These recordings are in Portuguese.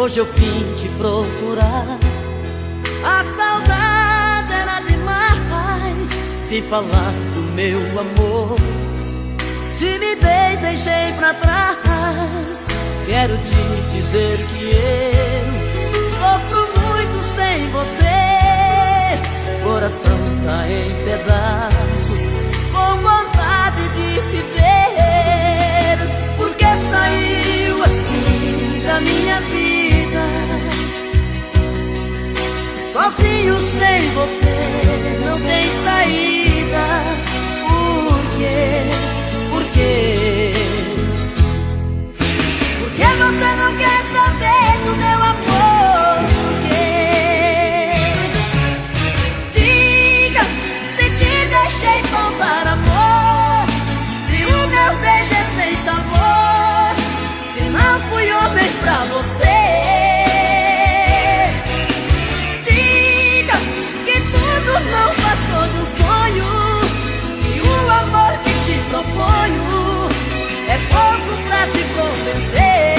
Hoje eu vim te procurar, a saudade era demais. Vim falar do meu amor, timidez deixei pra trás. Quero te dizer que eu sofro muito sem você. Coração tá em pedaços, com vontade de te ver. Por que saiu assim da minha vida? Sozinho sem você não tem saída. Por quê? Por quê? Por que você não quer saber do meu amor? Por quê? Diga se te deixei faltar amor, se o meu beijo é sem sabor, se não fui homem pra você. Diga que tudo não passou de um sonho, e o amor que te proponho é pouco pra te convencer.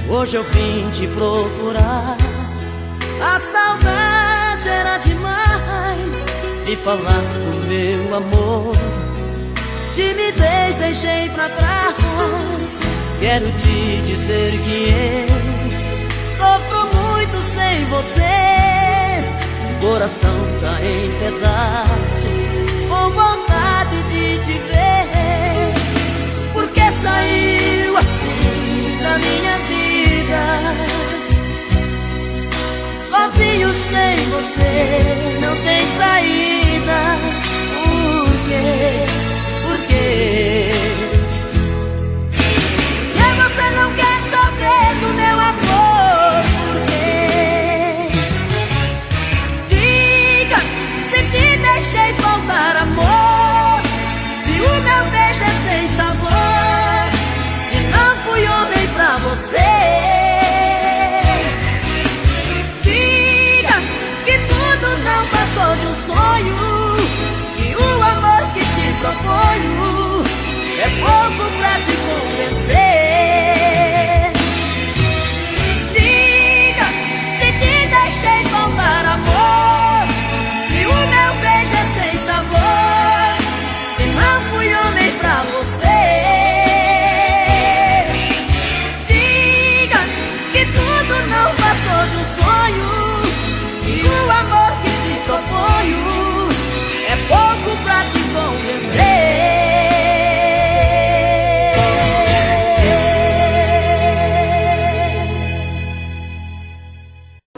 Hoje eu vim te procurar, a saudade era demais. Vim falar do meu amor, timidez deixei pra trás. Quero te dizer que eu sofro muito sem você. Coração tá em pedaços, com vontade de te ver. Por que saiu assim da minha vida? Sozinho sem você não tem saída. Por quê? Por quê? Por que você não quer saber do meu amor? Por quê? Diga se te deixei faltar amor, se o meu beijo é sem sabor, se não fui homem pra você. Não passou de um sonho, e o amor que te proponho é pouco pra te convencer. Diga se te deixei faltar amor, se o meu beijo é sem sabor, se não fui homem pra você. Diga que tudo não passou de um sonho, e o amor que te proponho é pouco pra te convencer.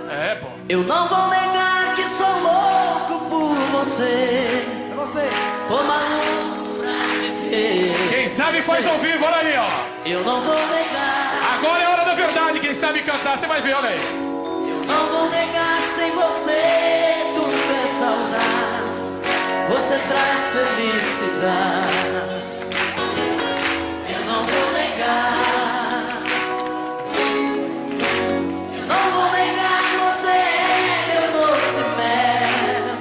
É, pô. Eu não vou negar que sou louco por você. É você. Tô maluco pra te ver. Quem sabe faz ao vivo, olha aí, ó. Eu não vou negar. Agora é a hora da verdade, quem sabe cantar, você vai ver, olha aí. Não vou negar, sem você tudo é saudade. Você traz felicidade. Eu não vou negar. Eu não vou negar que você é meu doce mel,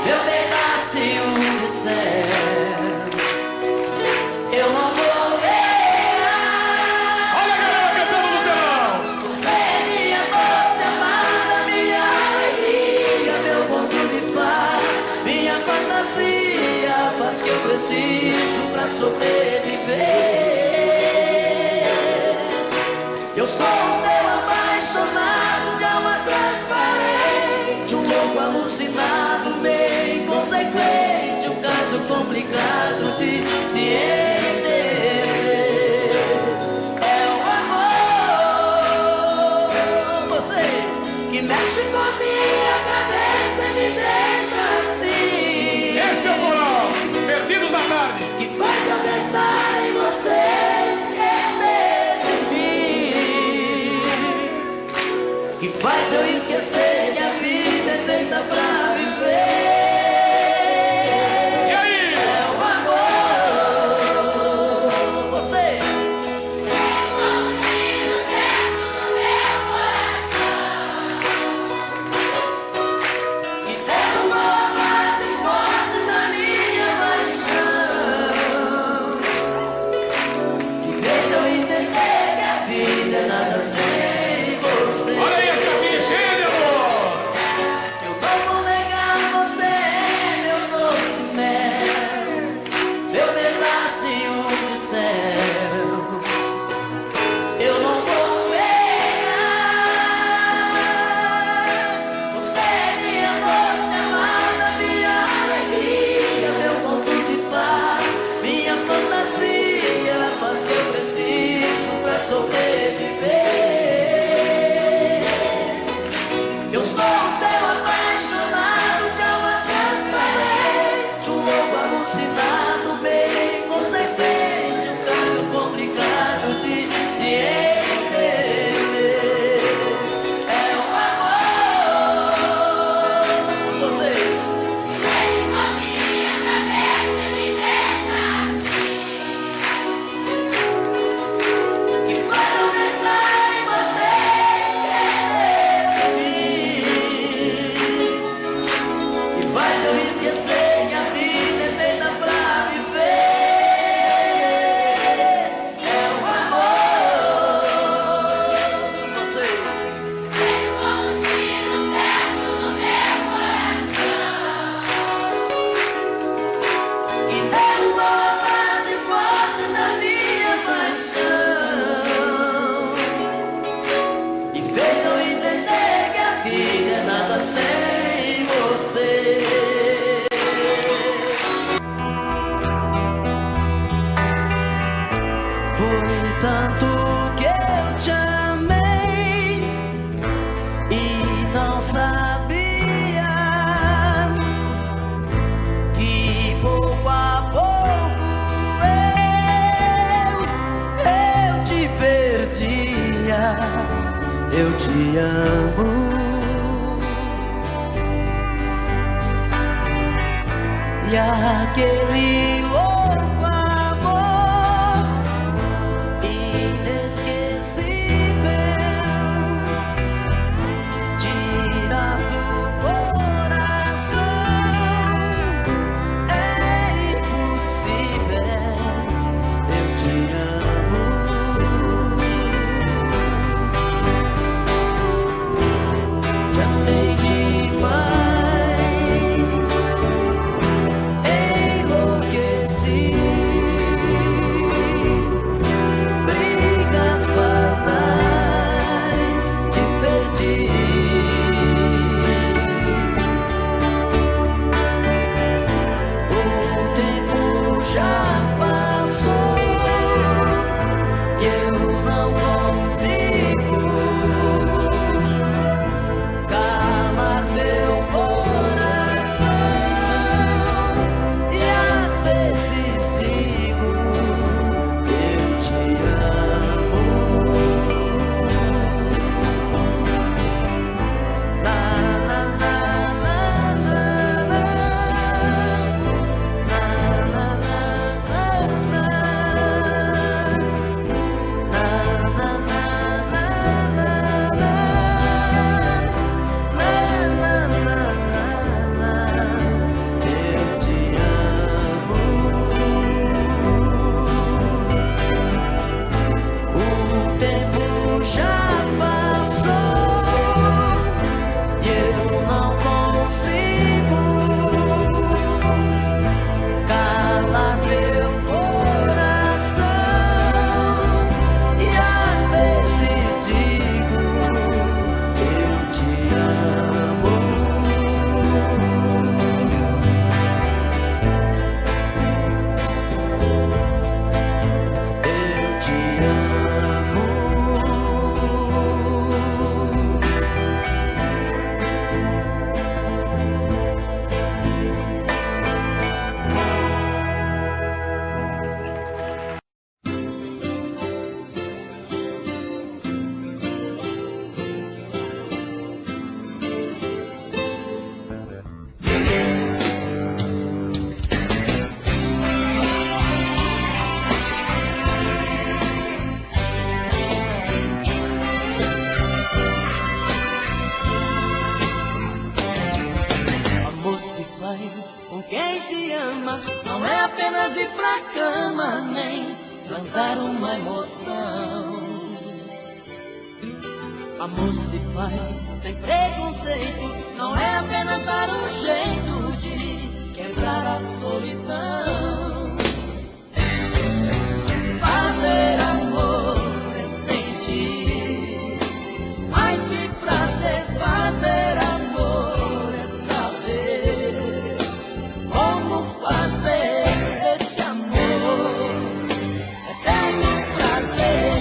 meu pedacinho de céu. Eu não vou negar. Olha a galera cantando no telão. Você é minha doce amada, minha alegria, meu conto de fada, minha fantasia, a paz que eu preciso pra sobreviver. Eu sou o seu apaixonado de alma transparente, um louco alucinado, meio inconsequente, um caso complicado de se entender. É o amor, você que mexe com a minha cabeça e me deixa assim. Esse é o coral, Perdidos na Tarde. Que faz eu pensar em você, esquecer de mim. Foi tanto que eu te amei e não sabia que pouco a pouco eu te perdia. Eu te amo. E aquele louco amor inesquecível tirar do coração é impossível. Eu te amo. Te amei demais. Com quem se ama não é apenas ir pra cama, nem transar uma emoção. Amor se faz sem preconceito, não é apenas dar um jeito de quebrar a solidão. Fazer amor é sentir mais que prazer. Fazer amor é saber como fazer esse amor eterno prazer.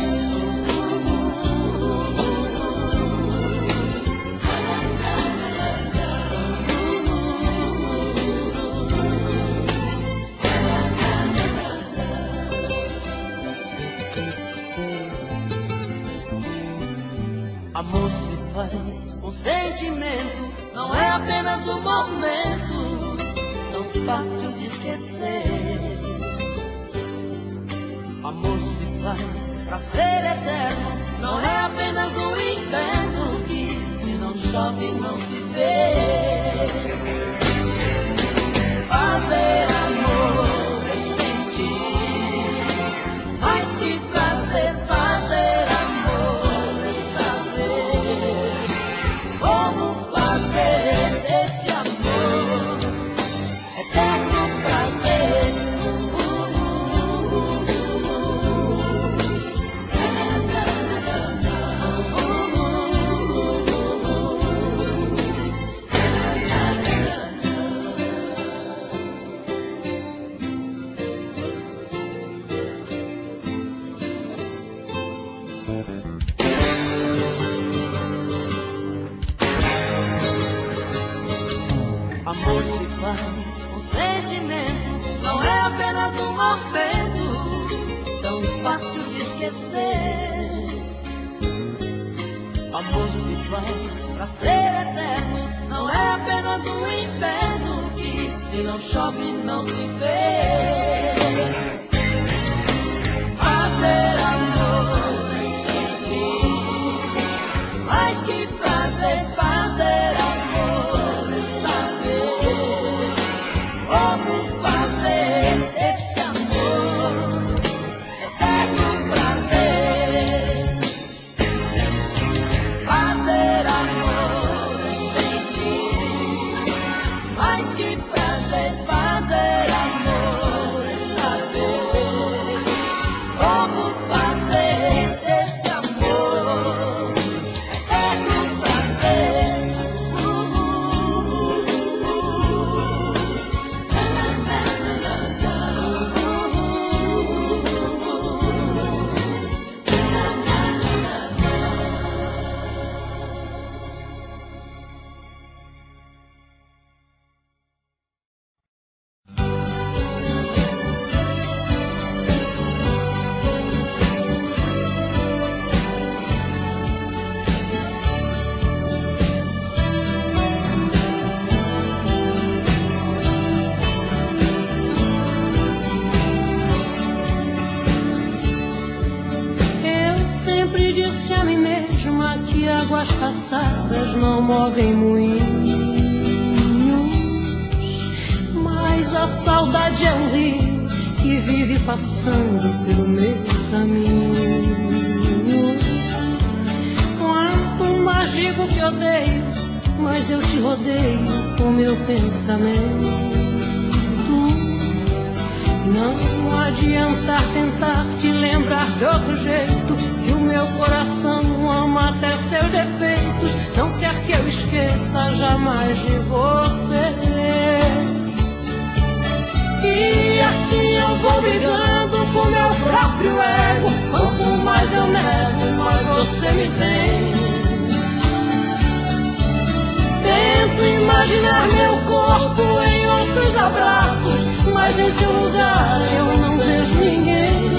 Amor se faz com sentimento, não é apenas um momento tão fácil de esquecer. Amor se faz pra ser eterno, não é apenas um inverno que se não chove não se vê. Fazer amor é sentir mais que prazer. Fazer amor é saber como fazer esse amor eterno prazer. fácil de esquecer. Amor se faz pra ser eterno, não é apenas um inferno que se não chove não se vê. Fazer amor sem sentir, mas que prazer fazer amor sem saber como fazer esse amor eterno prazer. Fazer amor sem sentir, mas que prazer fazer amor sem saber como fazer esse amor eterno prazer. Sempre disse a mim mesma que águas passadas não movem moinhos, mas a saudade é um rio que vive passando pelo meu caminho. Quanto mais digo que odeio, mas eu te rodeio com meu pensamento. Não adianta tentar te lembrar de outro jeito, se o meu coração ama até seus defeitos, não quer que eu esqueça jamais de você. E assim eu vou brigando com meu próprio ego, quanto mais eu nego, mais você me tem. Tento imaginar meu corpo em outros abraços, mas em seu lugar eu não vejo ninguém.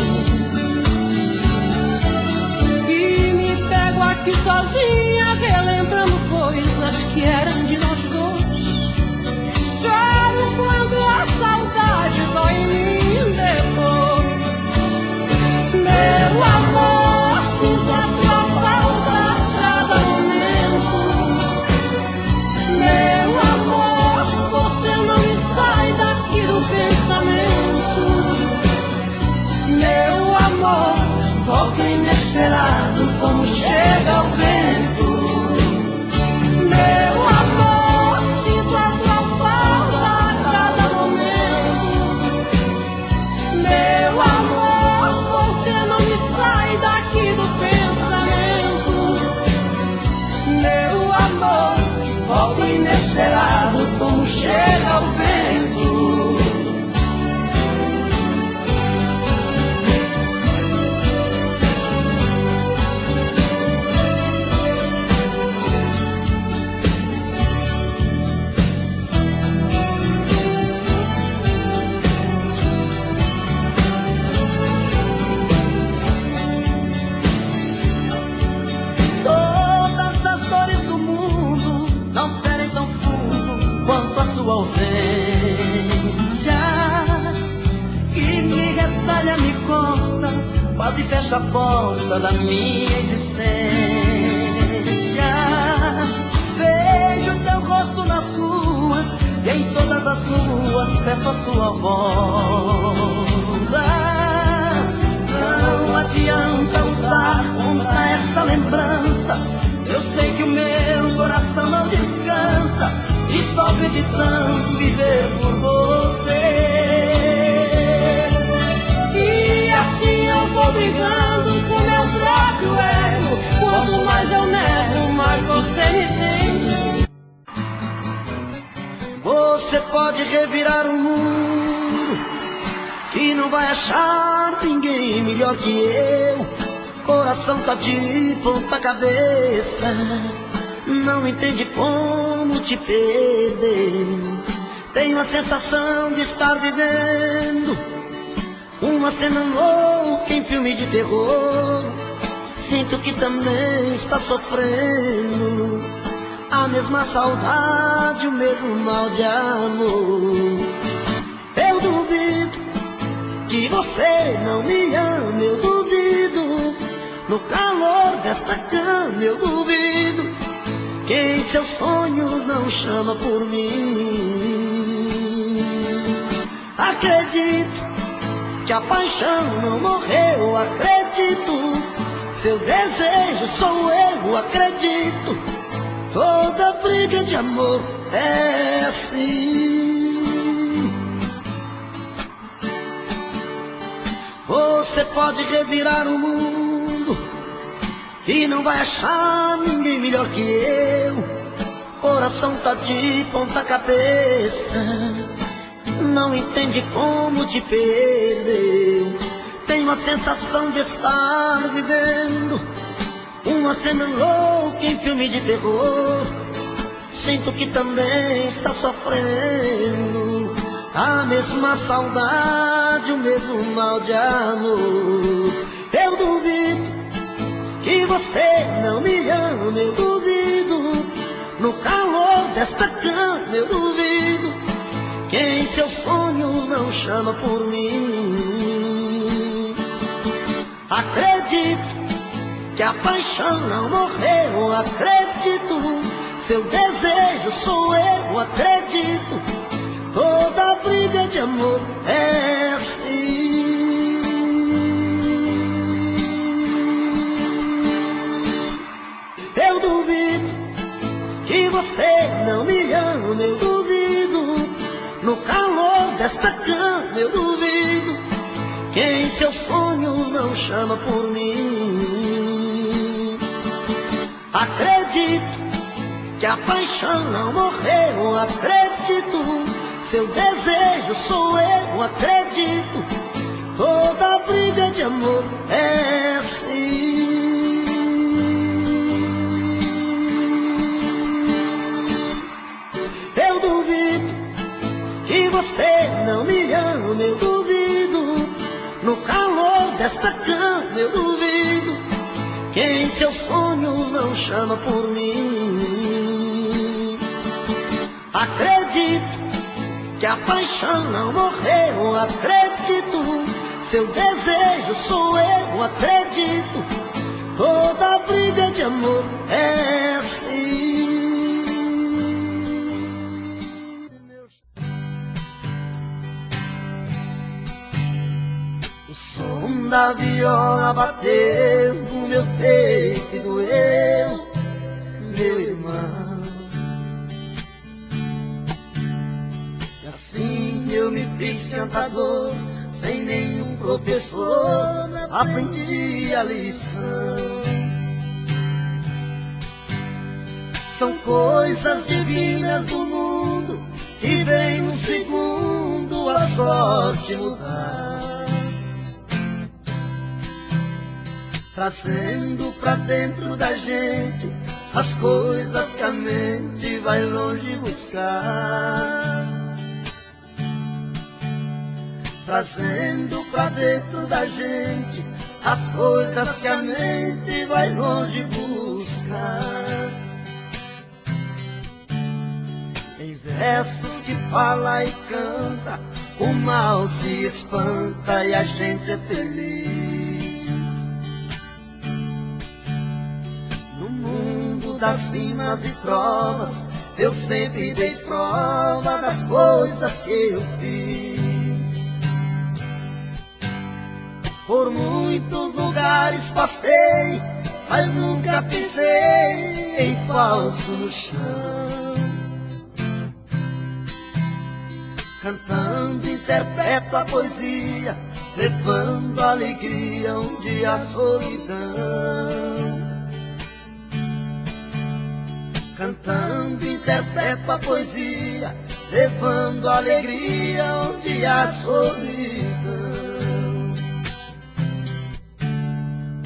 E me pego aqui sozinha, relembrando coisas que eram de nós dois. Choro quando a saudade dói em mim depois. Meu amor, sinto a tua falta a cada momento. Meu amor, você não me sai daqui do pensamento. Meu amor, volta inesperado como chega o vento. Meu amor, sinto a tua falta a cada momento. Meu amor, você não me sai daqui do pensamento. Meu amor, volta inesperado como chega o vento. Todas as dores do mundo não ferem tão fundo quanto a sua ausência, que me retalha, me corta, quase fecha a porta da minha existência. Vejo teu rosto nas ruas e em todas as luas peço a sua volta. Não adianta lutar contra essa lembrança, se eu sei que o meu coração não descansa. Estou acreditando viver por você. E assim eu vou brigando com meu próprio ego, quanto mais eu nego, mais você me tem. Você pode revirar o mundo e não vai achar ninguém melhor que eu. Coração tá de ponta cabeça, não entende como te perder. Tenho a sensação de estar vivendo Uma cena louca em filme de terror. Sinto que também está sofrendo a mesma saudade, o mesmo mal de amor. Eu duvido que você não me ama, eu duvido. No calor desta cama eu duvido que em seus sonhos não chama por mim. Acredito que a paixão não morreu, acredito. Seu desejo sou eu, acredito. Toda briga de amor é assim. Você pode revirar o mundo e não vai achar ninguém melhor que eu. Coração tá de ponta cabeça, não entende como te perdeu. Tenho a sensação de estar vivendo uma cena louca em filme de terror. Sinto que também está sofrendo a mesma saudade, o mesmo mal de amor. Eu duvido que você não me ama, eu duvido. No calor desta cama eu duvido que em seus sonhos não chama por mim. Acredito que a paixão não morreu, acredito. Seu desejo sou eu, acredito. Toda briga de amor é assim. Eu duvido que você não me ama, eu duvido. No calor desta cama eu duvido que em seus sonhos não chama por mim. Acredito que a paixão não morreu, acredito. Seu desejo sou eu, acredito. Toda briga de amor é assim. Eu duvido que você não me ama, eu duvido. No calor desta cama eu duvido que em seus sonhos não chama por mim. Acredito que a paixão não morreu, acredito. Seu desejo sou eu, acredito. Toda briga de amor é assim. O som da viola bateu no meu peito e doeu, meu irmão. E assim eu me fiz cantador, sem nenhum professor, aprendi a lição. São coisas divinas do mundo que vem num segundo a sorte mudar, trazendo pra dentro da gente as coisas que a mente vai longe buscar, trazendo pra dentro da gente as coisas que a mente vai longe buscar. Em versos que fala e canta, o mal se espanta e a gente é feliz. Das rimas e trovas, eu sempre dei prova das coisas que eu fiz. Por muitos lugares passei, mas nunca pisei em falso no chão. Cantando interpreto a poesia, levando alegria onde a solidão. Cantando interpreto a poesia, levando alegria onde há solidão.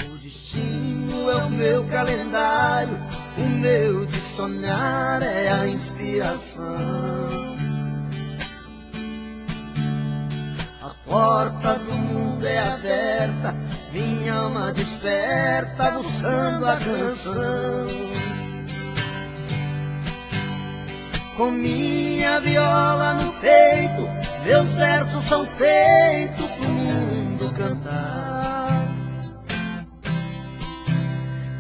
O destino é o meu calendário, o meu de sonhar é a inspiração. A porta do mundo fé aberta, minha alma desperta buscando a canção. Com minha viola no peito, meus versos são feitos pro mundo cantar.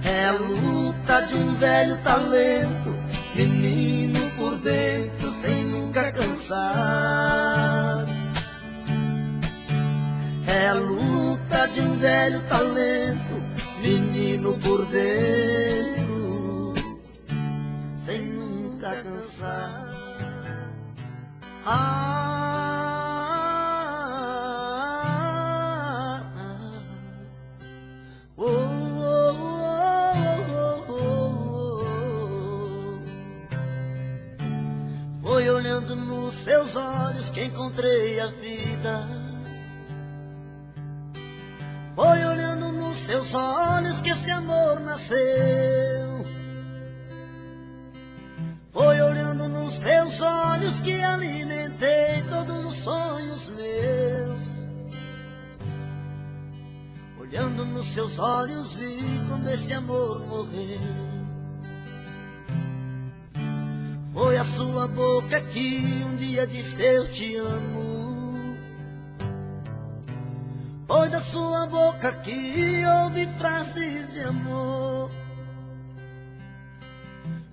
É a luta de um velho talento, menino por dentro sem nunca cansar. É a luta de um velho talento, menino por dentro sem nunca cansar. Foi olhando nos seus olhos que encontrei a vida. Foi olhando nos seus olhos que esse amor nasceu. Foi olhando nos teus olhos que alimentei todos os sonhos meus. Olhando nos seus olhos vi como esse amor morreu. Foi a sua boca que um dia disse eu te amo. Foi da sua boca que ouvi frases de amor.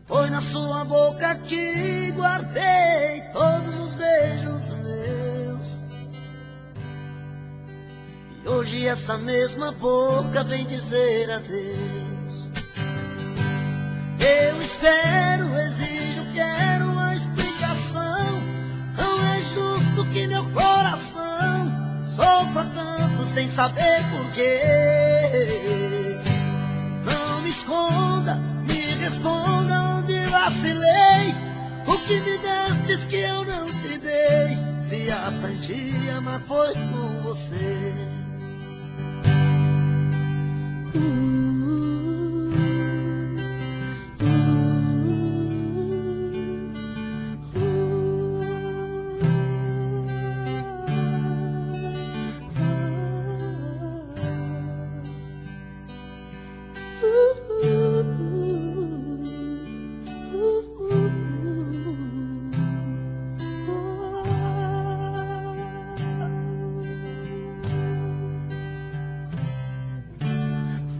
Foi na sua boca que guardei todos os beijos meus. E hoje essa mesma boca vem dizer adeus. Eu espero, exijo, quero uma explicação. Não é justo que meu coração sofra tanto sem saber porquê. Não me esconda, me responda onde vacilei. O que me destes que eu não te dei? Se aprendi a amar foi com você.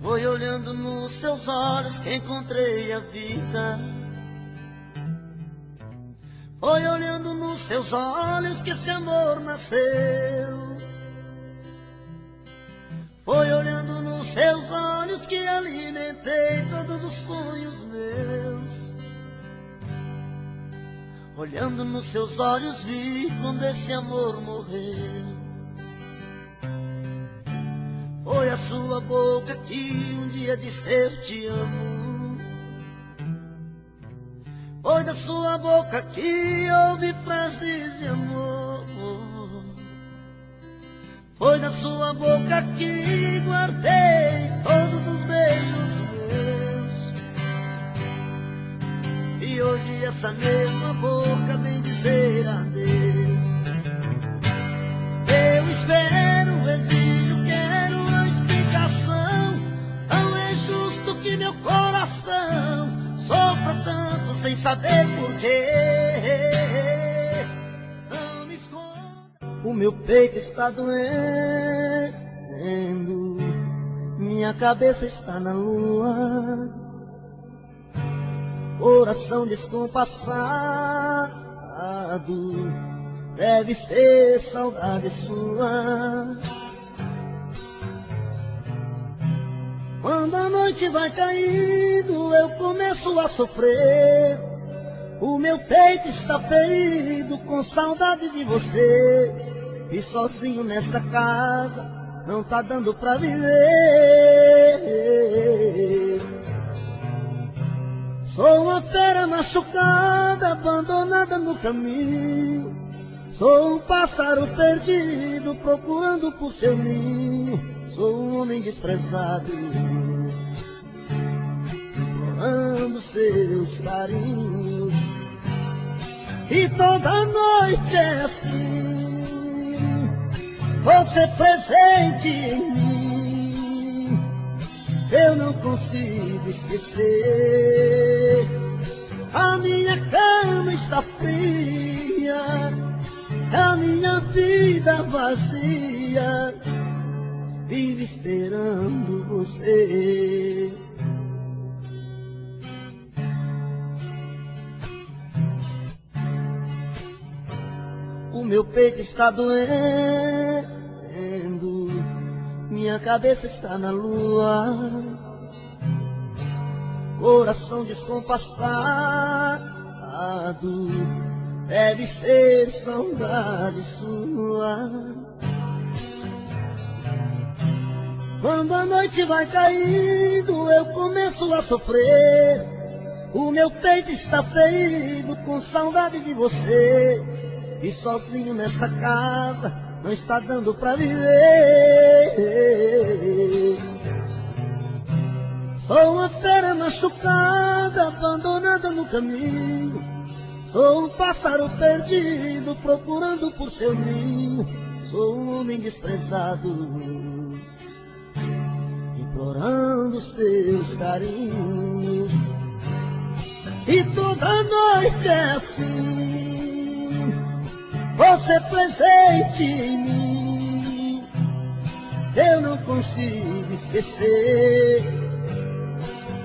Foi olhando nos seus olhos que encontrei a vida. Foi olhando nos seus olhos que esse amor nasceu. Foi olhando nos seus olhos que alimentei todos os sonhos meus. Olhando nos seus olhos vi quando esse amor morreu. Foi a sua boca que um dia disse eu te amo. Foi da sua boca que ouvi frases de amor. Foi da sua boca que guardei todos os beijos meus. E hoje essa mesma boca vem dizer adeus. Eu espero, exijo, quero uma explicação. Não é justo que meu coração sofra tanto sem saber porquê. Não me esconda. O meu peito está doendo, minha cabeça está na lua, coração descompassado, deve ser saudade sua. Quando a noite vai caindo, eu começo a sofrer. O meu peito está ferido com saudade de você. E sozinho nesta casa não tá dando pra viver. Sou uma fera machucada, abandonada no caminho. Sou um pássaro perdido, procurando por seu ninho. Sou um homem desprezado, implorando seus carinhos. E toda noite é assim. você presente em mim, eu não consigo esquecer. A minha cama está fria, a minha vida vazia, vive esperando você. O meu peito está doendo, minha cabeça está na lua, coração descompassado, deve ser saudade sua. Quando a noite vai caindo, eu começo a sofrer. O meu peito está ferido com saudade de você. E sozinho nesta casa não está dando pra viver. Sou uma fera machucada, abandonada no caminho. Sou um pássaro perdido, procurando por seu ninho. Sou um homem desprezado, implorando os teus carinhos. E toda noite é assim, você presente em mim, eu não consigo esquecer.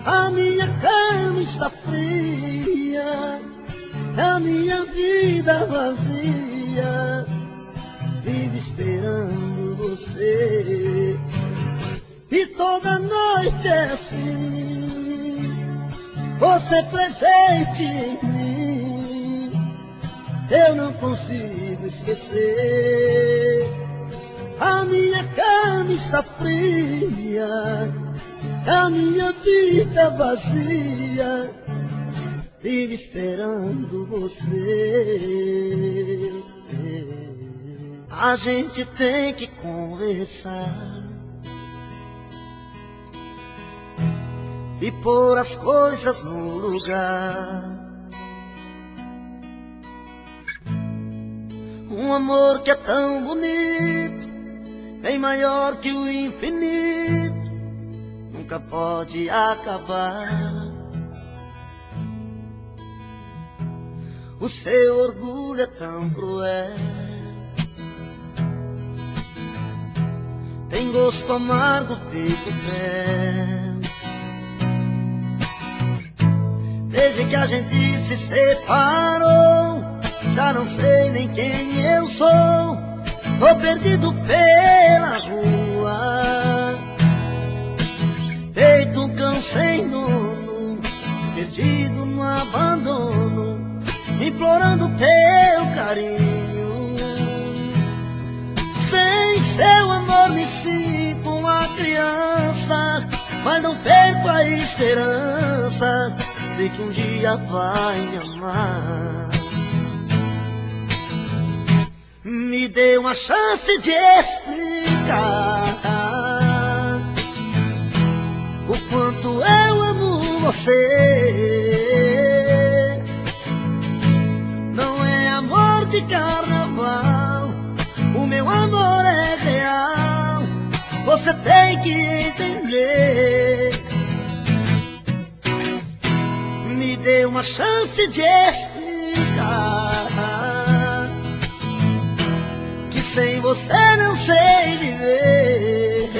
A minha cama está fria, a minha vida vazia, vive esperando você. E toda noite é assim, você presente em mim, eu não consigo esquecer. A minha cama está fria, a minha vida vazia, vive esperando você. A gente tem que conversar e pôr as coisas no lugar. Um amor que é tão bonito, bem maior que o infinito, nunca pode acabar. O seu orgulho é tão cruel, tem gosto amargo feito fel. Desde que a gente se separou, já não sei nem quem eu sou. Tô perdido pela rua, feito um cão sem dono, perdido no abandono, implorando teu carinho. Sem seu amor me sinto uma criança, mas não perco a esperança, sei que um dia vai me amar. Me dê uma chance de explicar o quanto eu amo você. Não é amor de carnaval, o meu amor é real, você tem que entender. Me dê uma chance de explicar que sem você não sei viver.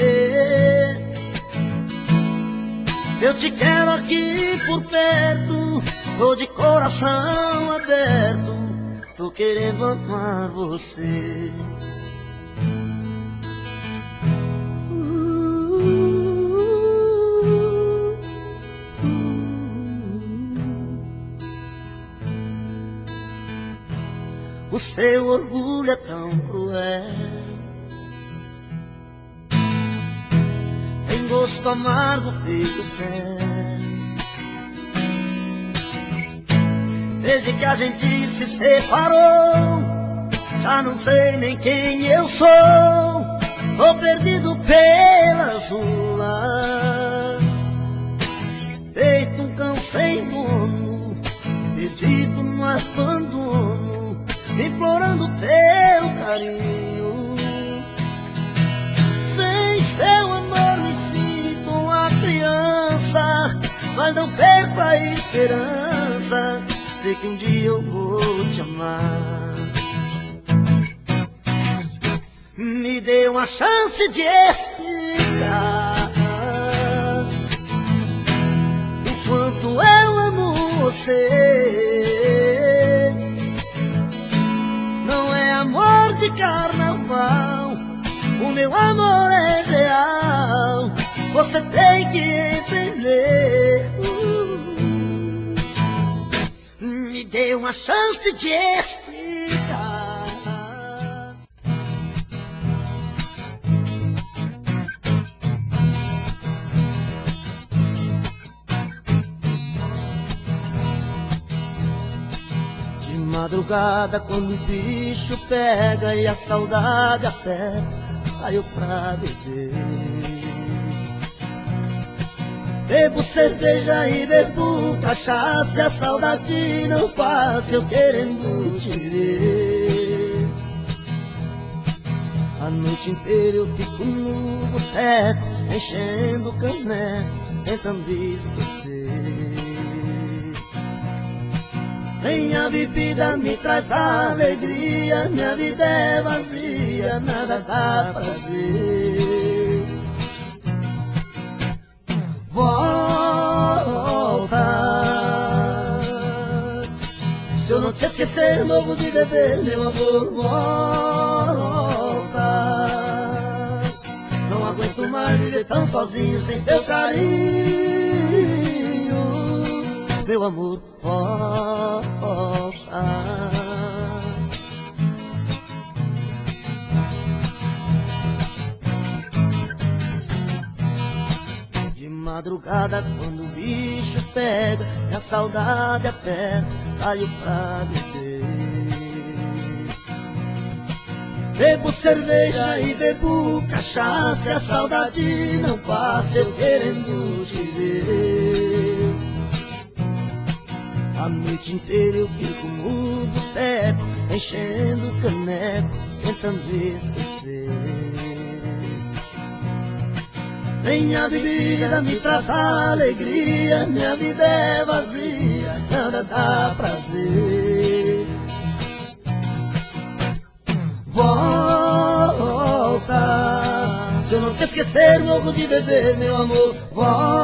Eu te quero aqui por perto, tô de coração aberto, tô querendo amar você. O seu orgulho é tão cruel, tem gosto amargo feito fel. Desde que a gente se separou, já não sei nem quem eu sou. Tô perdido pelas ruas, feito um cão sem dono, perdido no abandono, implorando teu carinho. seu amor me sinto uma criança, mas não perco a esperança, sei que um dia eu vou te amar. Me dê uma chance de explicar o quanto eu amo você. Não é amor de carnaval, o meu amor é real, você tem que entender. Me dê uma chance de explicar. De madrugada, quando o bicho pega e a saudade aperta, saio pra beber. Bebo cerveja e bebo cachaça, a saudade não passa, eu querendo te ver. A noite inteira eu fico no boteco, enchendo o caneco, tentando esquecer. Nem a bebida me traz alegria, minha vida é vazia, nada dá prazer. Volta, se eu não te esquecer, morro de beber, meu amor, volta. Não aguento mais viver tão sozinho, sem seu carinho, meu amor, volta. De madrugada, quando o bicho pega e a saudade aperta, saio pra beber. Bebo cerveja e bebo cachaça, a saudade não passa, eu querendo te ver. A noite inteira eu fico no boteco, enchendo o caneco, tentando esquecer. Nem a bebida me traz alegria, minha vida é vazia, nada dá prazer. Volta, se eu não te esquecer, morro de beber, meu amor, volta.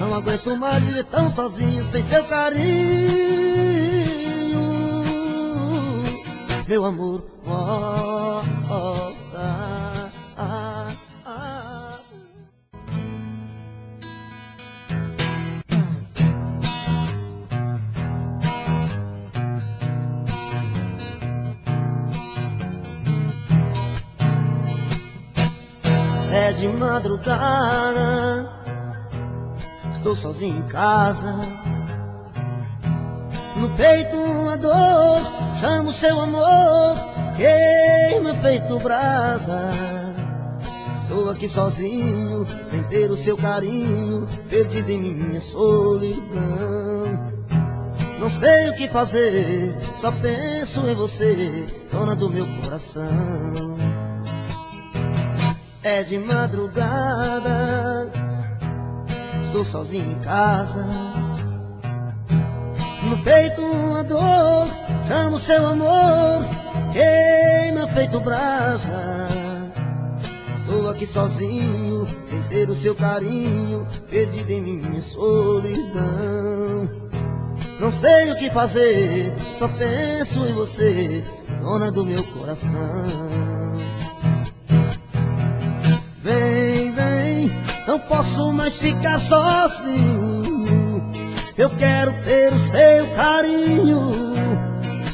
Não aguento mais viver tão sozinho, sem seu carinho, meu amor, volta. É de madrugada, estou sozinho em casa, no peito uma dor, chamo seu amor, queima feito brasa. Estou aqui sozinho, sem ter o seu carinho, perdido em minha solidão. Não sei o que fazer, só penso em você, dona do meu coração. É de madrugada, estou sozinho em casa, no peito uma dor, chamo seu amor, queima feito brasa. Estou aqui sozinho, sem ter o seu carinho, perdido em minha solidão. Não sei o que fazer, só penso em você, dona do meu coração. Vem, vem, não posso mais ficar sozinho, eu quero ter o seu carinho,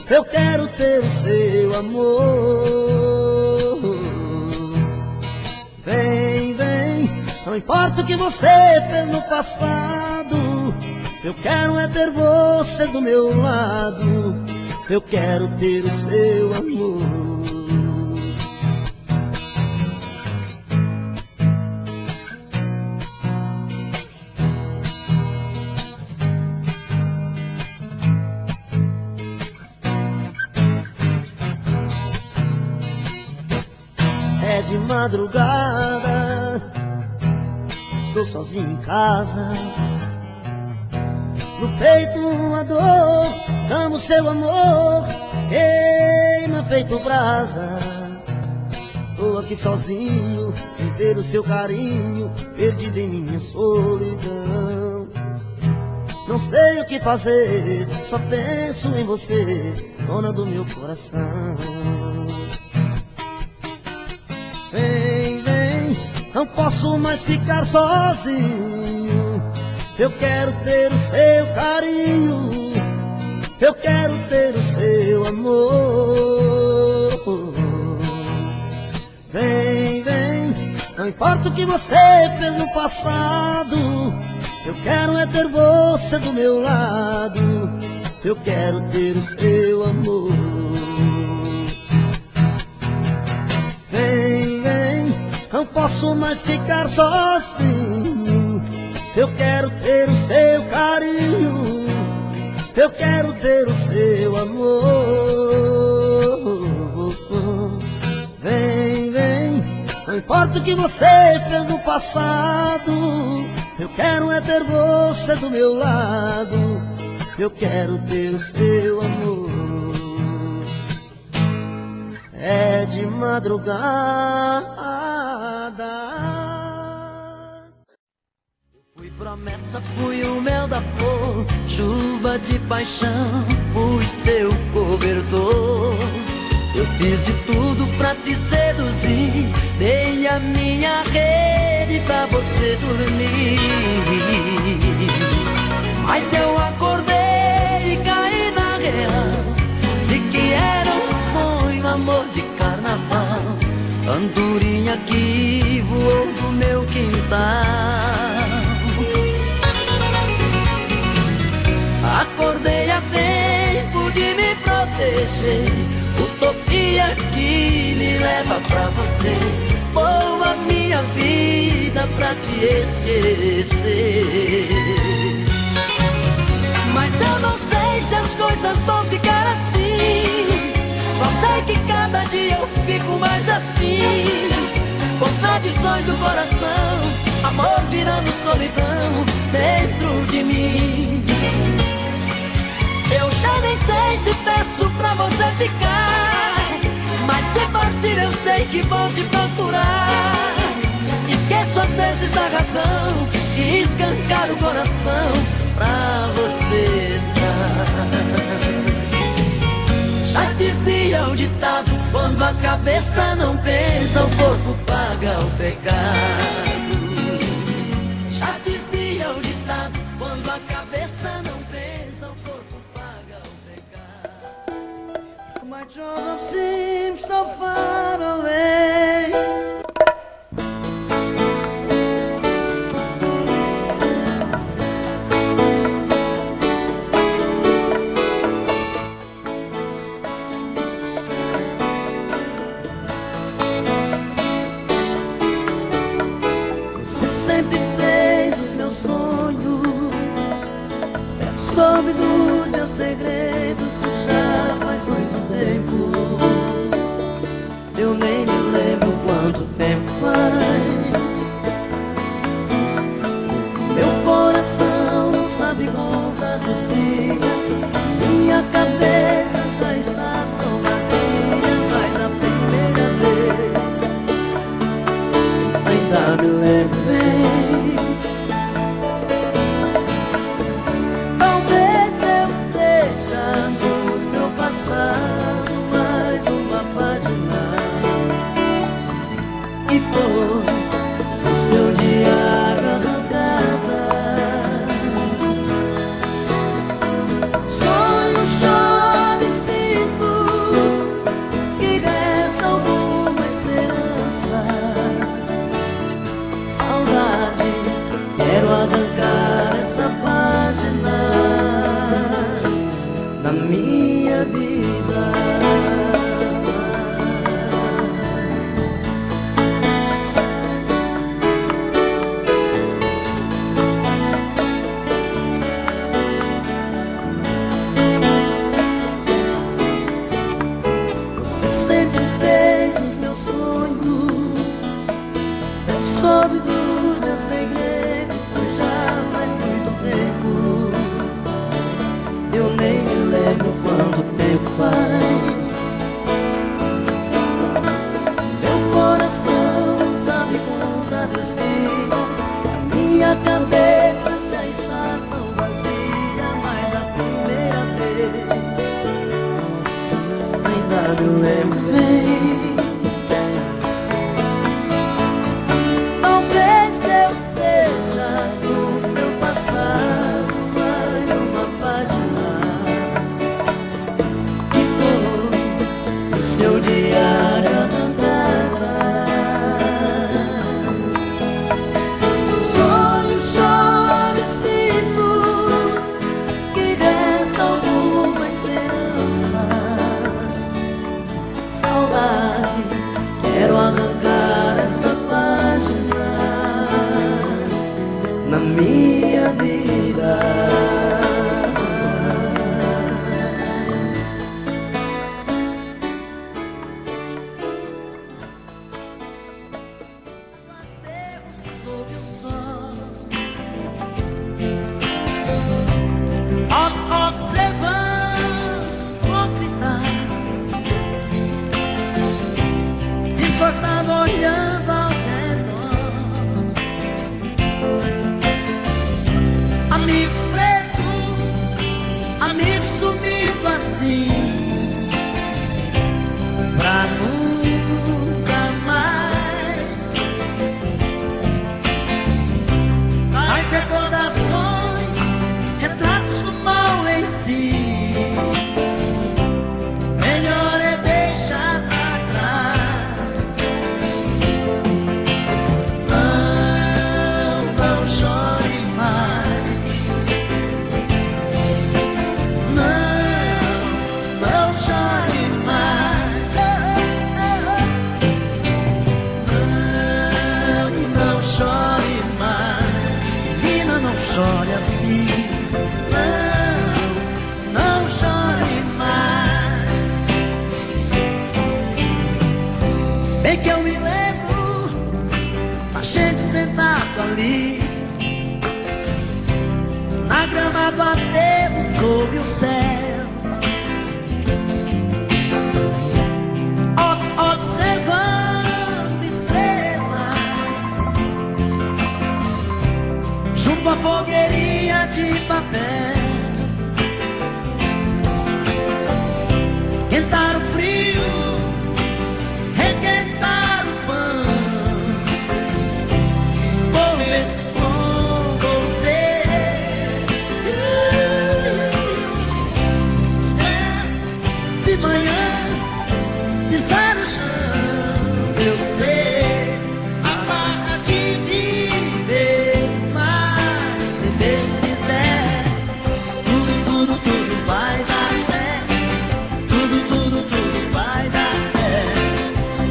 eu quero ter o seu amor. Vem, vem, não importa o que você fez no passado, eu quero é ter você do meu lado, eu quero ter o seu amor. de madrugada, estou sozinho em casa. No peito uma dor, amo seu amor, queima feito brasa. Estou aqui sozinho, sem ter o seu carinho, perdido em minha solidão. Não sei o que fazer, só penso em você, dona do meu coração. Vem, vem, não posso mais ficar sozinho. Eu quero ter o seu carinho, eu quero ter o seu amor. Vem, vem, não importa o que você fez no passado, eu quero é ter você do meu lado, eu quero ter o seu amor. Vem, vem, não posso mais ficar sozinho. Eu quero ter o seu carinho, eu quero ter o seu amor. Vem, vem, não importa o que você fez no passado, eu quero é ter você do meu lado, eu quero ter o seu amor. É de madrugada. Fui promessa, fui o mel da flor, chuva de paixão, fui seu cobertor. Eu fiz de tudo pra te seduzir, dei a minha rede pra você dormir. Mas eu acordei e caí na real, de que era um sonho, amor de carnaval. Andorinha que voou do meu quintal. Acordei a tempo de me proteger, utopia que me leva pra você. Vou a minha vida pra te esquecer. Mas eu não sei se as coisas vão ficar assim, só sei que cada dia eu fico mais afim. Contradições do coração, amor virando solidão dentro de mim. Eu já nem sei se peço pra você ficar, mas se partir eu sei que vou te procurar. Esqueço às vezes a razão e escancar o coração pra você dar. Já dizia o ditado, quando a cabeça não pensa, o corpo paga o pecado. Já dizia o ditado, quando a cabeça não pensa, o corpo paga o pecado. My true love seems so far away. Você sempre fez os meus sonhos, sempre soube dos meus segredos. Já faz muito tempo, eu nem me lembro quanto tempo faz. Meu coração não sabe contar dos dias, minha cabeça já está tão vazia. Mas a primeira vez ainda me lembro bem. Talvez Deus seja no seu passado mais uma página, e foi o seu diário arrancada. Sonho, choro e sinto que resta alguma esperança. Saudade soube dos meus segredos, isso já faz muito tempo. Eu nem me lembro quanto tempo faz. Meu coração não sabe contar dos dias, a minha cabeça já está tão vazia. Mas a primeira vez ainda me lembro bem. Talvez eu esteja no seu passado, mais uma página que foi o seu diário abandonado. Sonho, choro e sinto que resta alguma esperança. Saudade, quero arrancar esta página na minha vida. Sob o sol, observando os hipócritas, disfarçado, olhando ao redor. Amigos presos, amigos sumindo assim, pra nunca mais. As recordações, retratos do mal em si, melhor é deixar pra trás. Não chore mais. Não chore mais. Não chore mais. Menina, não chore assim. Não chore mais. Bem que eu me lembro, a gente sentado ali na grama do aterro sob o céu, observando estrelas junto à fogueirinha de papel. Quentar o frio, requentar o pão, comer com você. De manhã, pisar no chão, eu sei a barra de viver. Mas se Deus quiser, tudo vai dar certo. Tudo vai dar certo.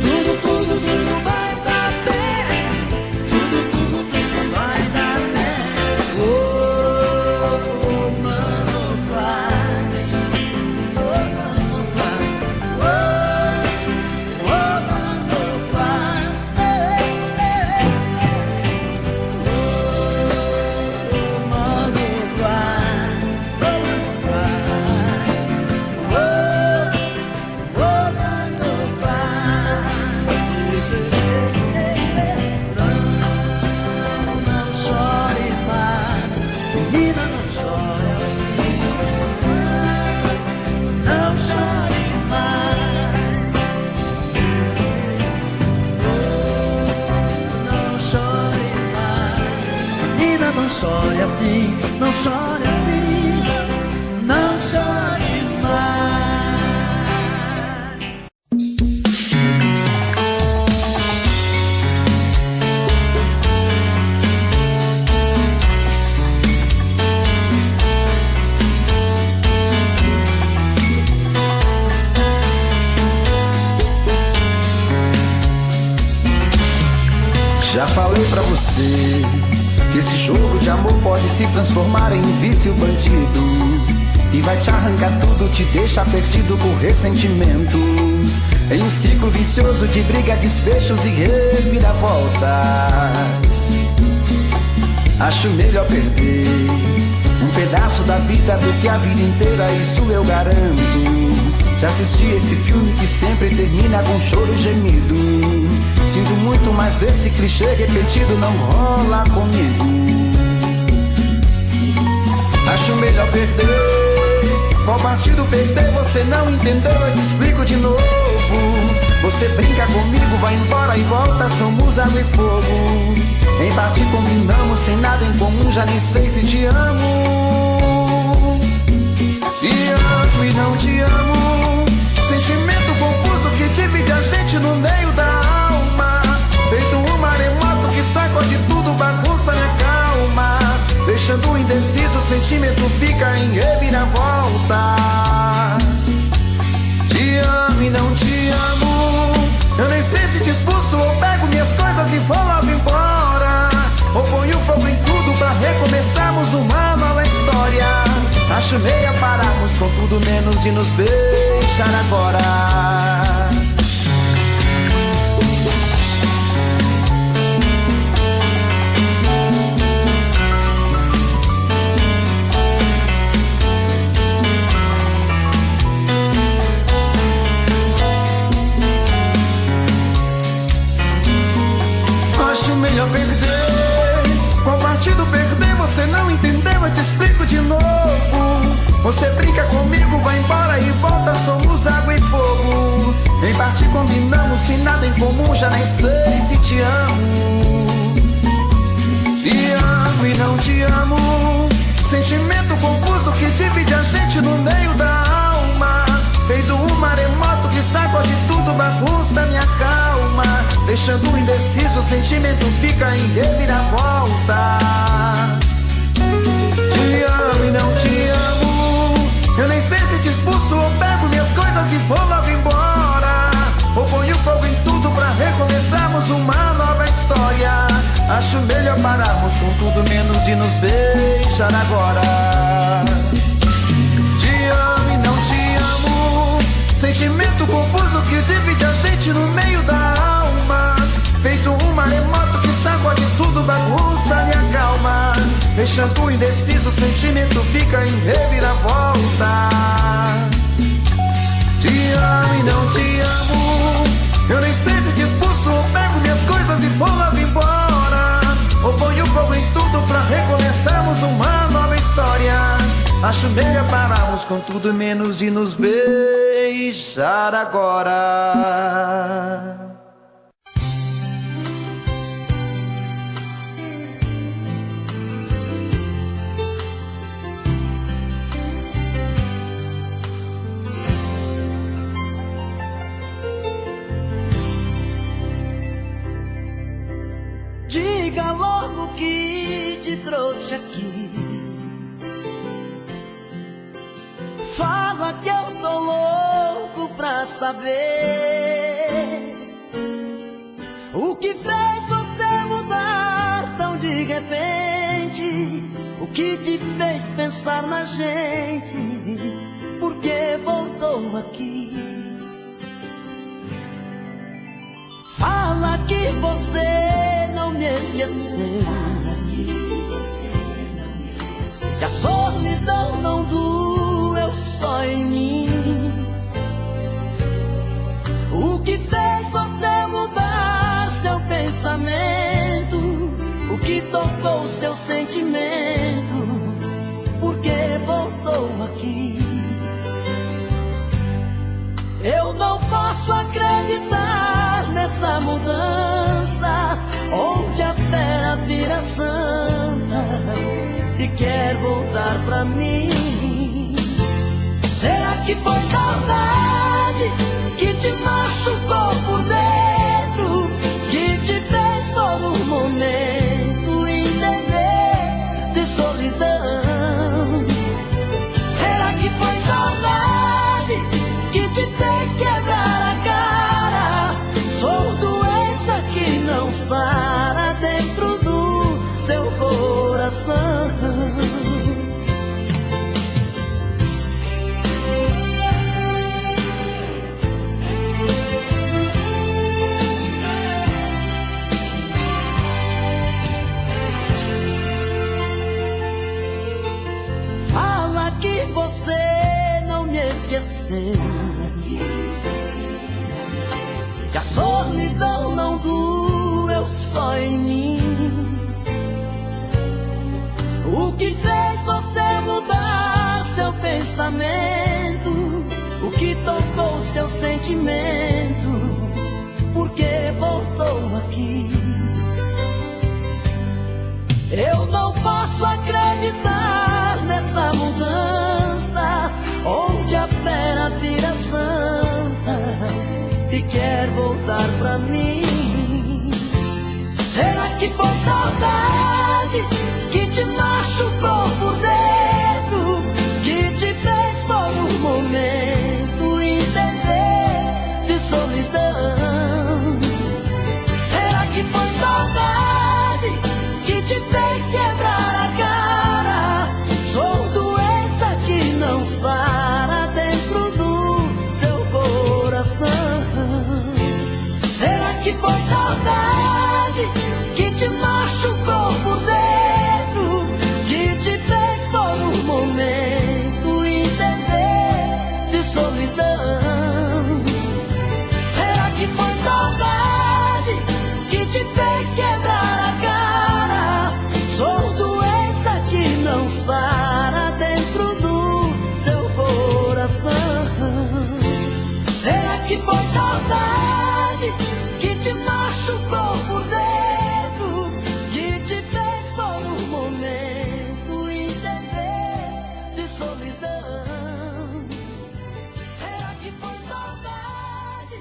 Tudo vai dar certo. Tudo vai dar certo. Oh, mano, cry. Oh, mano, cry. Oh, mano, cry. Oh, mano, não chore mais. Menina, não chore assim. Não chore mais. Não chore mais. Menina, não chore assim. Não chore assim. Não chore mais. Já falei pra você que esse jogo de amor pode se transformar em um vício bandido e vai te arrancar tudo, te deixar perdido com ressentimento. em um ciclo vicioso de briga, desfechos e reviravoltas. Acho melhor perder um pedaço da vida do que a vida inteira, isso eu garanto. Já assisti esse filme que sempre termina com choro e gemido. Sinto muito, mas esse clichê repetido não rola comigo. Acho melhor perder. Qual partido perder? Você não entendeu, eu te explico de novo. Você brinca comigo, vai embora e volta, somos água e fogo. Em parte combinamos, sem nada em comum, já nem sei se te amo. Te amo e não te amo, sentimento confuso que divide a gente no meio da alma. Feito um maremoto que sacode tudo, bagunça minha calma. Deixando indeciso, o sentimento fica em reviravoltas. Te amo e não te amo, eu nem sei se te expulso ou pego minhas coisas e vou logo embora. Ou ponho fogo em tudo pra recomeçarmos uma nova história. Acho meia pararmos com tudo menos de nos beijar agora. Acho melhor perder. Qual partido perder? Você não entendeu, eu te explico de novo. Você brinca comigo, vai embora e volta, somos água e fogo. Em parte combinamos, sem nada em comum, já nem sei se te amo. Te amo e não te amo, sentimento confuso que divide a gente no meio da alma. Feito um maremoto que sacode tudo, bagunça minha calma. Deixando indeciso, o sentimento fica em reviravoltas. Te amo e não te amo, eu nem sei se te expulso ou pego minhas coisas e vou logo embora. Ou ponho fogo em tudo pra recomeçarmos uma nova história. Acho melhor pararmos com tudo menos de nos beijar agora. Te amo e não te amo, sentimento confuso que divide a gente no meio da alma. Feito um maremoto que sacode tudo, bagunça minha calma. Deixando indeciso, o sentimento fica em reviravoltas. Te amo e não te amo, eu nem sei se te expulso ou pego minhas coisas e vou logo embora. Ou ponho fogo em tudo pra recomeçarmos uma nova história. Acho melhor pararmos com tudo menos e nos beijar agora. Diga logo o que te trouxe aqui. Fala que eu tô louco pra saber o que fez você mudar tão de repente. O que te fez pensar na gente? Por que voltou aqui? Fala que você não me esqueceu, que a solidão não doeu só em mim. O que fez você mudar seu pensamento? O que tocou seu sentimento? Por que voltou aqui? Eu não posso acreditar nessa mudança, onde a fera vira santa e quer voltar pra mim. Será que foi saudade que te machucou por dentro, que te fez por um momento entender de solidão? Será que foi saudade que te fez quebrar a cara? Sou doença que não sara dentro do seu coração. esquecer que a solidão não doeu só em mim. O que fez você mudar seu pensamento? O que tocou seu sentimento? Por que voltou aqui? Eu não posso acreditar nessa mudança, onde a fera vira santa e quer voltar pra mim. Será que foi saudade que te machucou por dentro, que te fez por um momento entender de solidão? Será que foi saudade que te fez quebrar a cara? Sou doença que não sara dentro do seu coração. Será que foi saudade que te machucou por dentro, que te fez por um momento entender de solidão? Será que foi saudade que te fez quebrar a cara? Sou doença que não sara dentro do seu coração. Será que foi saudade que te machucou por dentro, que te fez por um momento entender de solidão? Será que foi saudade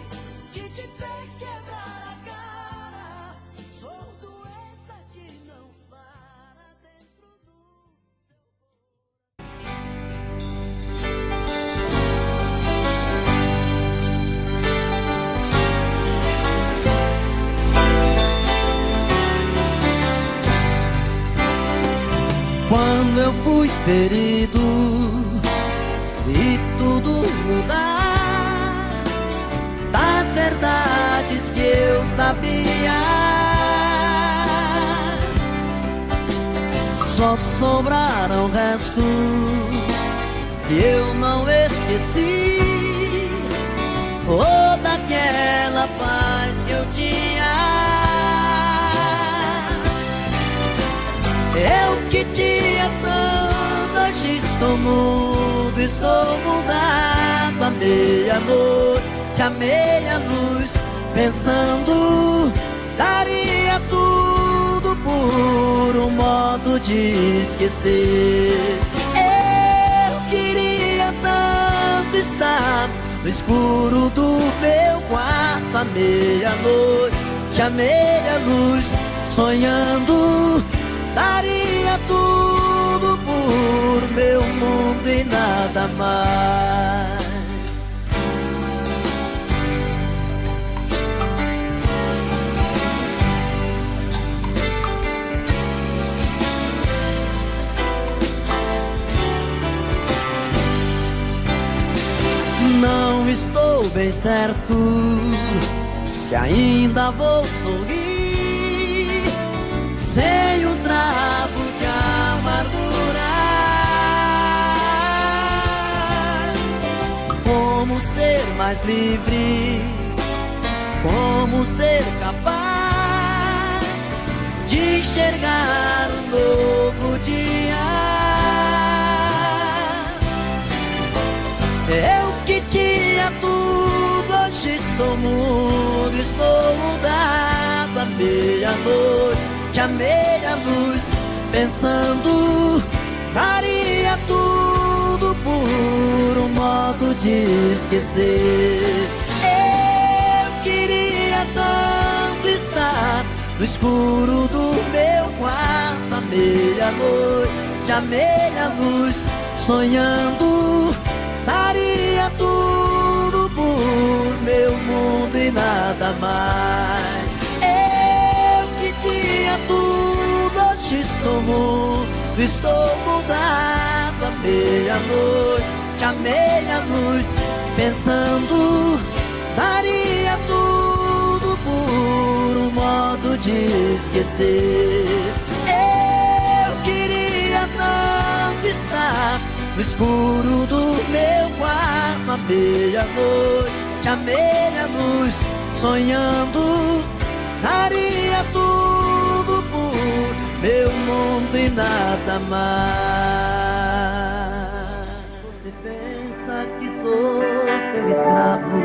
que te fez quebrar a cara? Sou doença que não sara dentro do Quando eu fui ferido, vi tudo mudar, das verdades que eu sabia, só sobraram restos que eu não esqueci. Toda aquela paz que eu tinha, eu que tinha tanto, hoje estou mudo, estou mudado. À meia-noite, à meia-luz, pensando, daria tudo por um modo de esquecer. Eu queria tanto estar no escuro do meu quarto, à meia-noite, à meia-luz, sonhando, daria tudo por meu mundo e nada mais. Não estou bem certo se ainda vou sorrir sem um trago de amargura. Como ser mais livre, como ser capaz de enxergar um novo dia. Eu que tinha tudo, hoje estou mudo, estou mudado. À meia-noite, à meia-luz, pensando, daria tudo por um modo de esquecer. Eu queria tanto estar no escuro do meu quarto, à meia-noite, à meia-luz, sonhando, daria tudo por meu mundo e nada mais. Eu que tinha tudo, hoje estou mudo, estou mudado. À meia-noite, à meia-luz, pensando, daria tudo por um modo de esquecer. Eu queria tanto estar no escuro do meu quarto, cama meia-noite, a meia luz, sonhando, daria tudo por meu mundo e nada mais. Você pensa que sou seu escravo,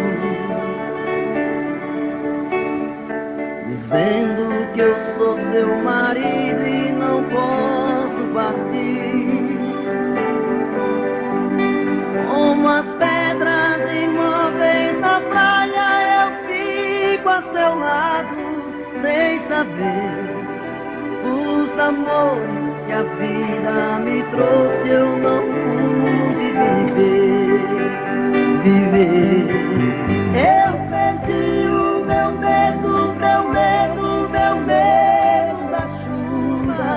dizendo que eu sou seu marido e não posso partir. Como as pedras imóveis na praia, eu fico a seu lado, sem saber os amores que a vida me trouxe. Eu não pude viver. Eu perdi o meu medo, meu medo, meu medo da chuva,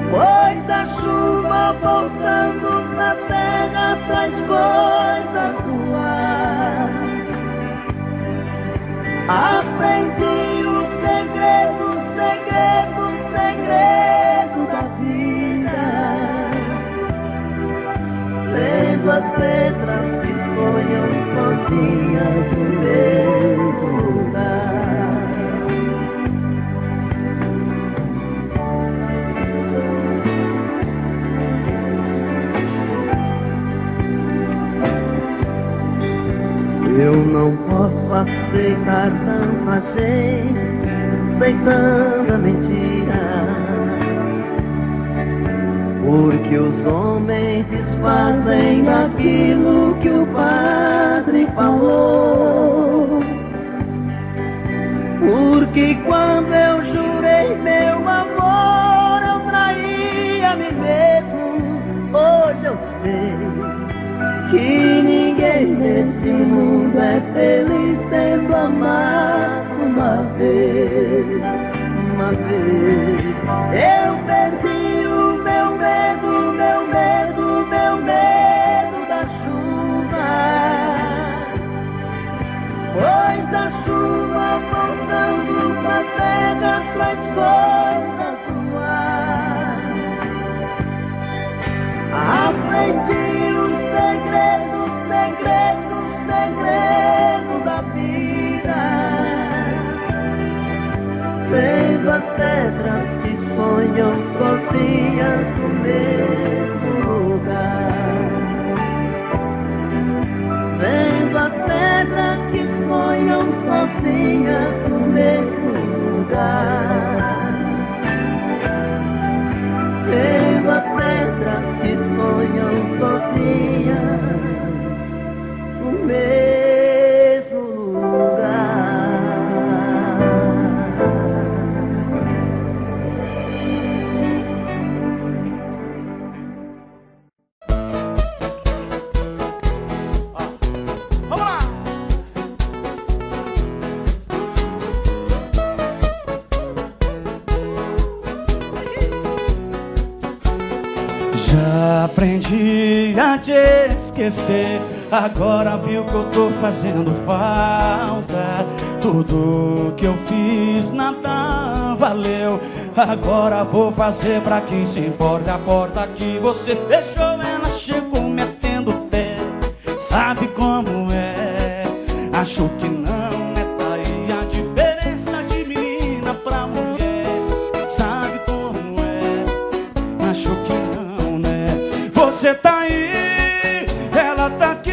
pois a chuva voltando na terra traz coisas do ar. Aprendi o segredo, segredo, segredo da vida, lendo as letras que sonham sozinhas no mesmo lugar. Eu não posso aceitar tanta gente, aceitando mentira, porque os homens desfazem aquilo que o padre falou. Porque quando eu jurei meu amor, eu traí a mim mesmo. Hoje eu sei que ninguém nesse mundo é feliz tendo amado uma vez, uma vez. Eu perdi o meu medo, meu medo, meu medo da chuva, pois a chuva voltando pra terra traz coisas do ar. Aprendi o segredo, segredo, segredo da vida, vendo as pedras que sonham sozinhas no mesmo lugar. Vendo as pedras que sonham sozinhas no mesmo lugar. Vendo as pedras que sonham sozinhas no mesmo lugar. Vamos lá! Já aprendi a te esquecer, agora viu que eu tô fazendo falta. Tudo que eu fiz nada valeu, agora vou fazer pra quem se importa. A porta que você fechou, ela chegou metendo o pé. Sabe como é? Acho que não é, tá aí a diferença de menina pra mulher. Sabe como é? Acho que não, né? Você tá aí, ela tá aqui.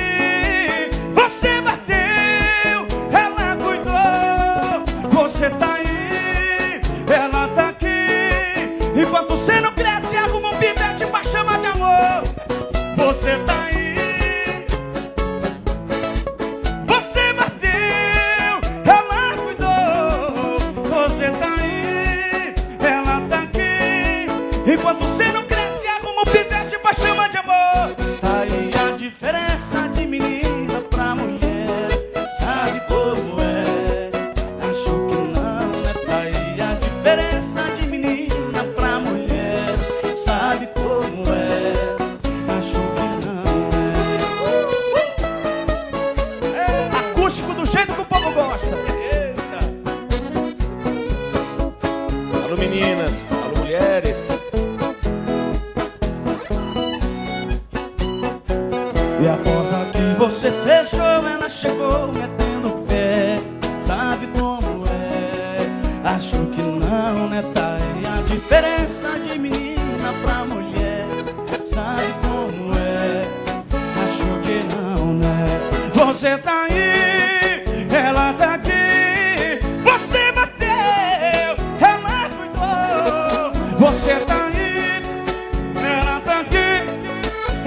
Você bateu, ela cuidou. Você tá aí, ela tá aqui. Enquanto você não cresce, arruma um pivete pra chamar de amor. Você tá aí, você bateu, ela cuidou. Você tá aí, ela tá aqui. Enquanto você não cresce, arruma um pivete pra chamar de amor. Tá aí a diferença de menina pra mulher. Sabe como é? Acho que não, né? Tá aí a diferença de menina pra mulher. Sabe como é? Acho que não, é? Acústico do jeito que o povo gosta. Eita. Alô meninas, alô mulheres. E a porta que você fechou, ela chegou metendo o pé. Sabe como é? Acho que não, né? Tá aí a diferença de menina pra mulher. Sabe como é? Acho que não, né? Você tá aí, ela tá aqui. Você bateu, ela cuidou. Você tá aí, ela tá aqui.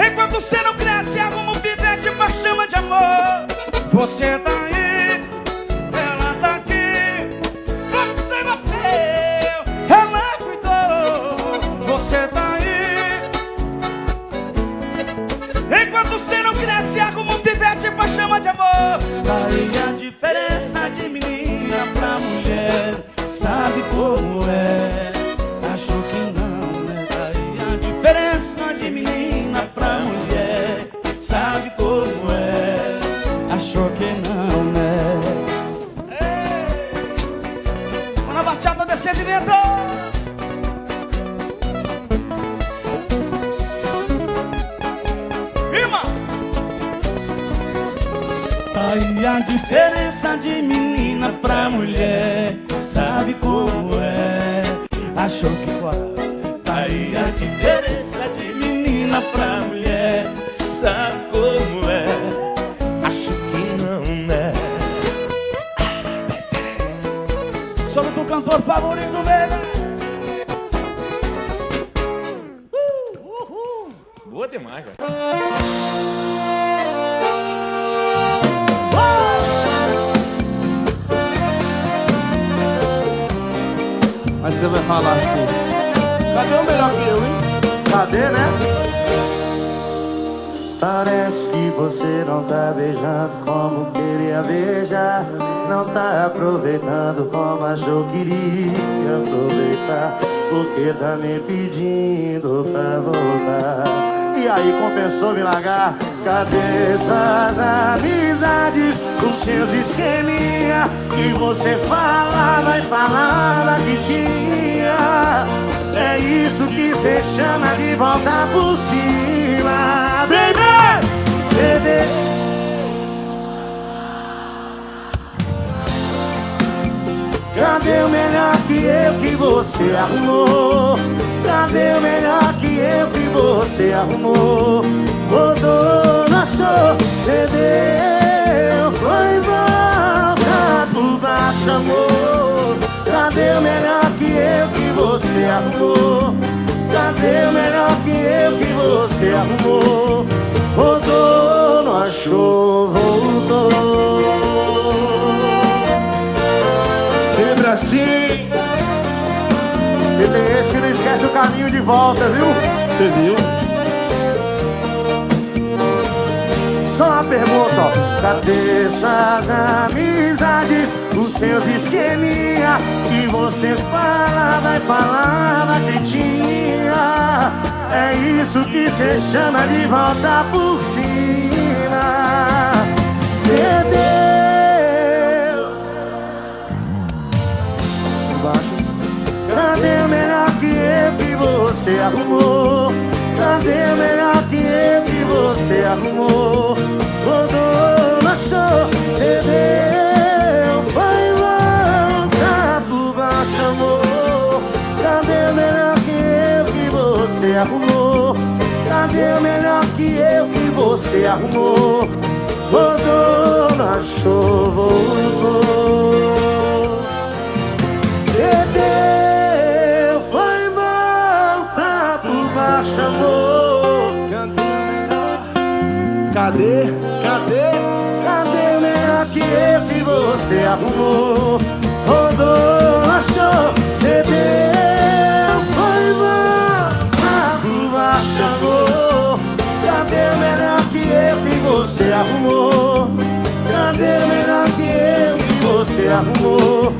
Enquanto você não cresce, arruma um pivete pra chama de amor. Você tá aí, ela tá aqui. Você bateu, ela cuidou. Você tá aí. Enquanto você não cresce, arruma um pivete pra chama de amor. Daí a diferença de menina pra mulher. Sabe como é? Acho que não, né? Daí a diferença de menina pra mulher. Sabe como é? Achou que não, né? Quando a bachata descer de vento, firma! Aí a diferença de menina pra mulher. Sabe como é? Achou que qual? Aí a diferença de menina pra mulher. Sabe como é? Acho que não, né? Sou o teu cantor favorito, baby. Boa demais, cara. Mas você vai falar assim: cadê o melhor que eu, hein? Cadê, né? Parece que você não tá beijando como queria beijar. Não tá aproveitando como achou que iria aproveitar. Porque tá me pedindo pra voltar. E aí compensou me largar. Cadê essas amizades, os seus esqueminha que você falava e falava que tinha? É isso que cê chama de voltar por cima, baby! CD. Cadê o melhor que eu que você arrumou? Cadê o melhor que eu que você arrumou? Rodou, achou, cedeu, foi volta por baixo, amor. Cadê o melhor que eu que você arrumou? Cadê o melhor que eu que você arrumou? Rodou, não achou, voltou. Sempre assim. E tem esse que não esquece o caminho de volta, viu? Você viu? Só uma pergunta, ó. Cadê essas amizades, os seus esqueminha que você falava e falava que tinha? É isso que cê chama de voltar por cima. Cê deu. Embaixo. Cadê o melhor que eu que você arrumou? Cadê o melhor que eu que você arrumou? Rodou, achou, cedeu, foi volta por baixo, amor. Cadê o melhor que eu que você arrumou? Cadê o melhor que eu que você arrumou? Rodou, não achou, voltou. Cedeu, foi volta por baixo, amor. Cadê? Cadê? Cadê o melhor que eu que você arrumou? Rodou, achou, cedeu, foi volta por baixo, amor. Cadê o melhor que eu que você arrumou? Cadê o melhor que eu que você arrumou?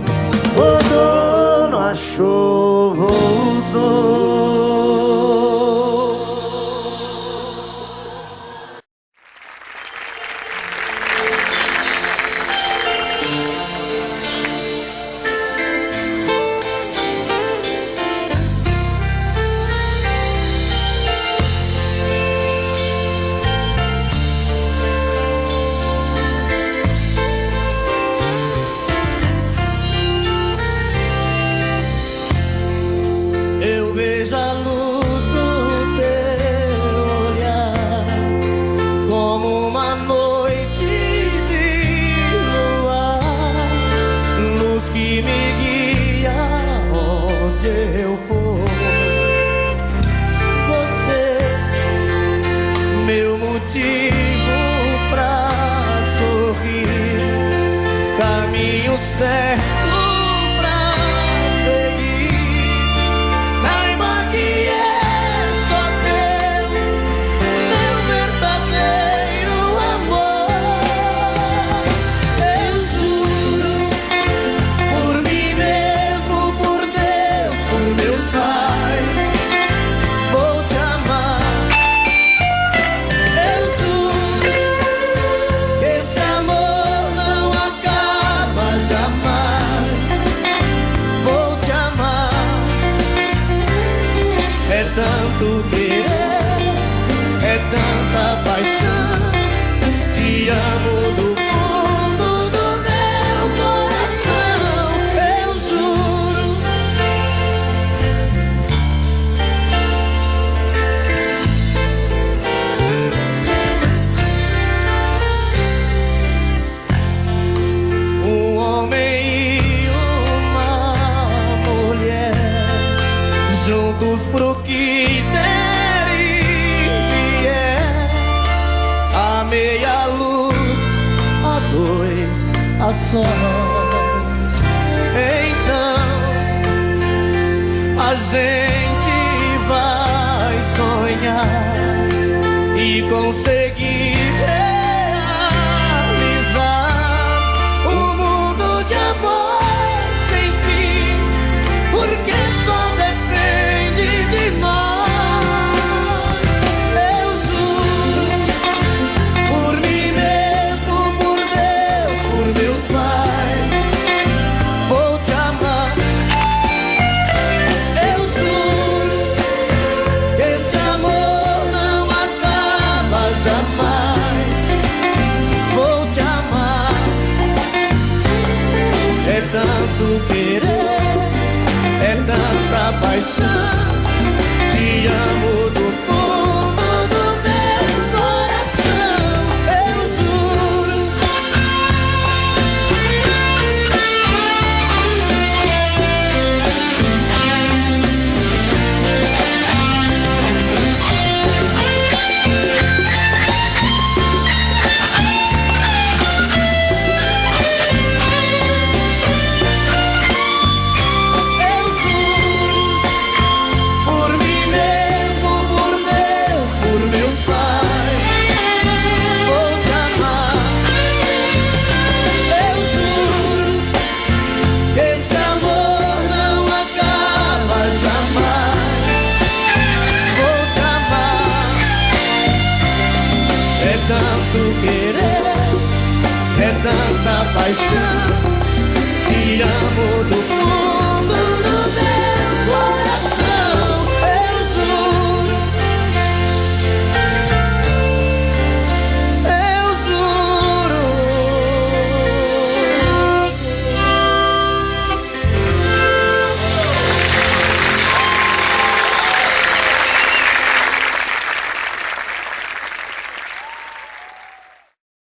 Rodou, não achou, voltou. tanto querer, é tanta paixão. Te amo do fundo do meu coração, eu juro. Um homem e uma mulher, juntos pro que der e vier, a meia luz, a dois, a sós. Então a gente vai sonhar e conseguir realizar um mundo de amor sem fim, porque só depende de nós. Eu juro, por mim mesmo, por Deus, por meus pais, vou te amar. Eu juro, esse amor não acaba jamais. Vou te amar. É tanto querer, é tanta paixão. Te amo do fundo do meu coração, eu juro. Eu juro, por mim mesmo, por Deus, por meus pais, vou te amar. Eu juro, esse amor não acaba jamais. Vou te amar. É tanto querer, é tanta paixão.